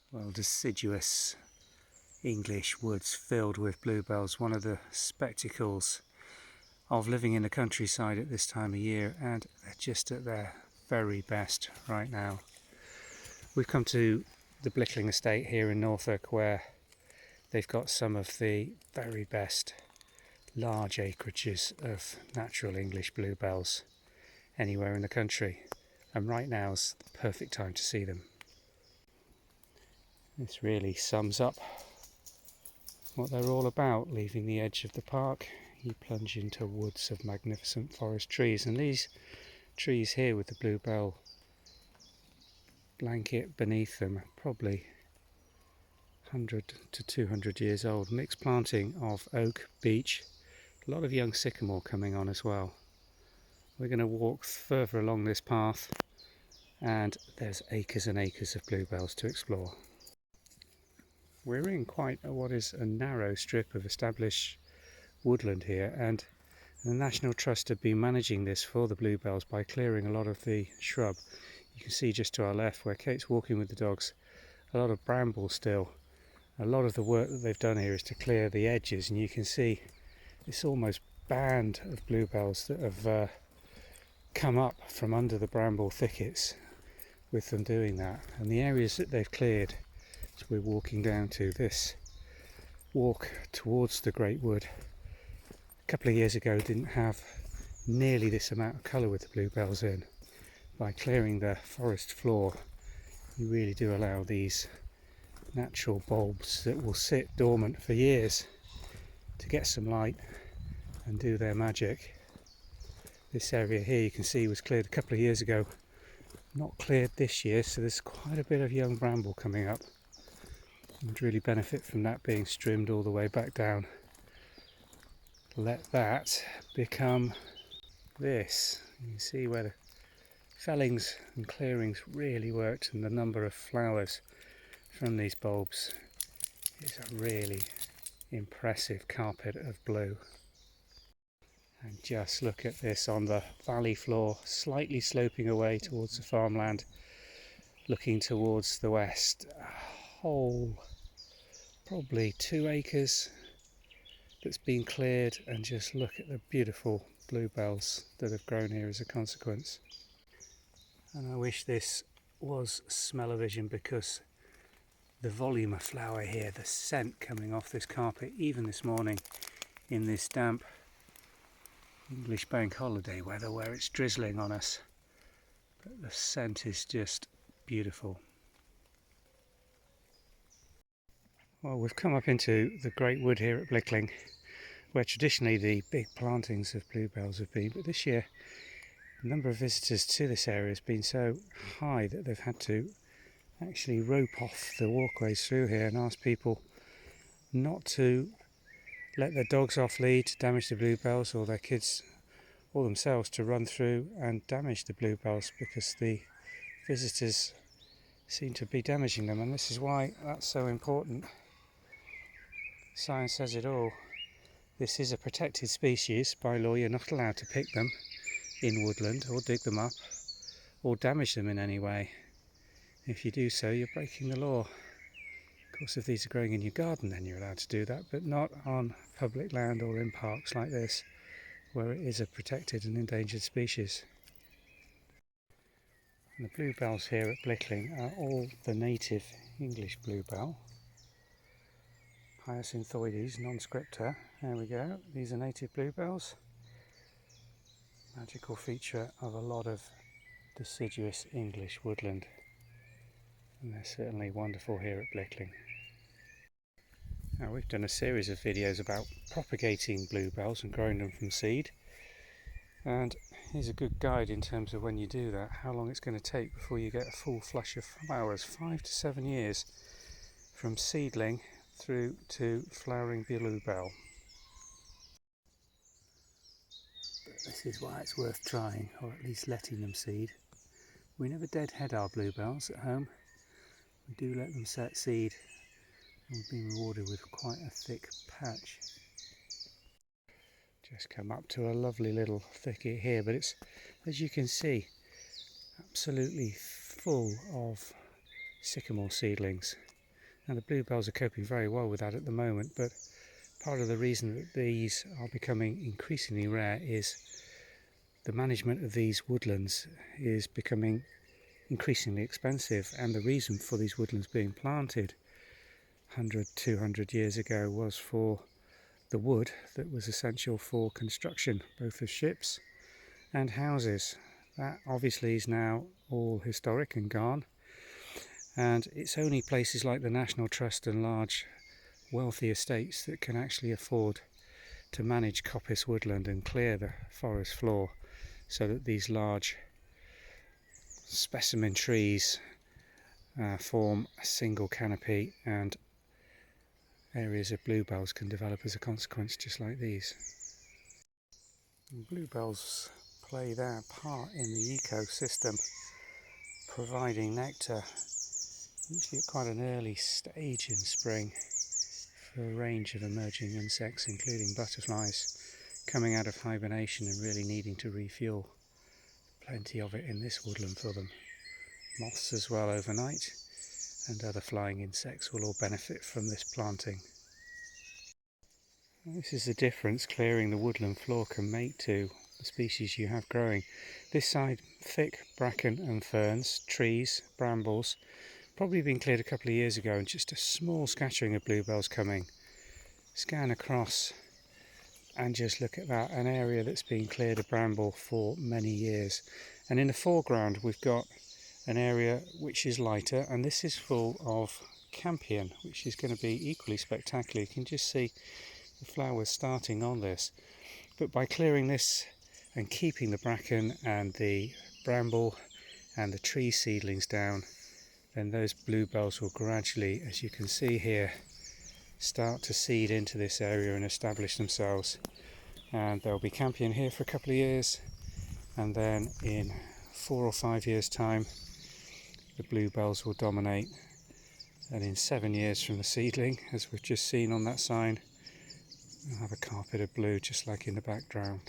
Well, deciduous English woods filled with bluebells, one of the spectacles of living in the countryside at this time of year, and they're just at their very best right now. We've come to the Blickling estate here in Norfolk, where they've got some of the very best large acreages of natural English bluebells anywhere in the country, and right now's the perfect time to see them. This really sums up what they're all about. Leaving the edge of the park, you plunge into woods of magnificent forest trees, and these trees here with the bluebell blanket beneath them are probably 100 to 200 years old. Mixed planting of oak, beech, a lot of young sycamore coming on as well. We're going to walk further along this path, and there's acres and acres of bluebells to explore. We're in quite what is a narrow strip of established woodland here, and the National Trust have been managing this for the bluebells by clearing a lot of the shrub. You can see just to our left, where Kate's walking with the dogs, a lot of bramble still. A lot of the work that they've done here is to clear the edges, and you can see this almost band of bluebells that have come up from under the bramble thickets with them doing that. And the areas that they've cleared, as we're walking down to this walk towards the Great Wood, a couple of years ago didn't have nearly this amount of colour with the bluebells in. By clearing the forest floor, you really do allow these natural bulbs that will sit dormant for years to get some light and do their magic. This area here, you can see, was cleared a couple of years ago, not cleared this year, so there's quite a bit of young bramble coming up. Would really benefit from that being trimmed all the way back down. Let that become this. You can see where the fellings and clearings really worked, and the number of flowers from these bulbs is a really impressive carpet of blue. And just look at this on the valley floor, slightly sloping away towards the farmland, looking towards the west. A whole probably 2 acres that's been cleared, and just look at the beautiful bluebells that have grown here as a consequence. And I wish this was smell-o-vision, because the volume of flower here, the scent coming off this carpet, even this morning in this damp English bank holiday weather where it's drizzling on us, but the scent is just beautiful. Well, we've come up into the Great Wood here at Blickling, where traditionally the big plantings of bluebells have been, but this year the number of visitors to this area has been so high that they've had to actually rope off the walkways through here and ask people not to let their dogs off lead to damage the bluebells, or their kids or themselves to run through and damage the bluebells, because the visitors seem to be damaging them. And this is why that's so important. Science says it all. This is a protected species. By law, you're not allowed to pick them in woodland or dig them up or damage them in any way. If you do so, you're breaking the law. Of course, if these are growing in your garden, then you're allowed to do that, but not on public land or in parks like this, where it is a protected and endangered species. And the bluebells here at Blickling are all the native English bluebell. Hyacinthoides non-scripta. There we go. These are native bluebells. Magical feature of a lot of deciduous English woodland. And they're certainly wonderful here at Blickling. Now, we've done a series of videos about propagating bluebells and growing them from seed. And here's a good guide in terms of when you do that, how long it's going to take before you get a full flush of flowers. 5 to 7 years from seedling through to flowering bluebell. But this is why it's worth trying, or at least letting them seed. We never deadhead our bluebells at home. We do let them set seed, and we've been rewarded with quite a thick patch. Just come up to a lovely little thicket here, but it's, as you can see, absolutely full of sycamore seedlings. Now the bluebells are coping very well with that at the moment, but part of the reason that these are becoming increasingly rare is the management of these woodlands is becoming increasingly expensive, and the reason for these woodlands being planted 100, 200 years ago was for the wood that was essential for construction, both of ships and houses. That obviously is now all historic and gone, and it's only places like the National Trust and large wealthy estates that can actually afford to manage coppice woodland and clear the forest floor so that these large specimen trees form a single canopy, and areas of bluebells can develop as a consequence, just like these. And bluebells play their part in the ecosystem, providing nectar, usually at quite an early stage in spring, for a range of emerging insects, including butterflies coming out of hibernation and really needing to refuel. Plenty of it in this woodland for them. Moths as well overnight, and other flying insects will all benefit from this planting. This is the difference clearing the woodland floor can make to the species you have growing. This side, thick bracken and ferns, trees, brambles, probably been cleared a couple of years ago, and just a small scattering of bluebells coming. Scan across and just look at that, an area that's been cleared of bramble for many years. And in the foreground we've got an area which is lighter, and this is full of campion, which is going to be equally spectacular. You can just see the flowers starting on this, but by clearing this and keeping the bracken and the bramble and the tree seedlings down, then those bluebells will gradually, as you can see here, start to seed into this area and establish themselves. And there'll be campion here for a couple of years, and then in 4 or 5 years time the bluebells will dominate, and in 7 years from the seedling, as we've just seen on that sign, we'll have a carpet of blue just like in the background.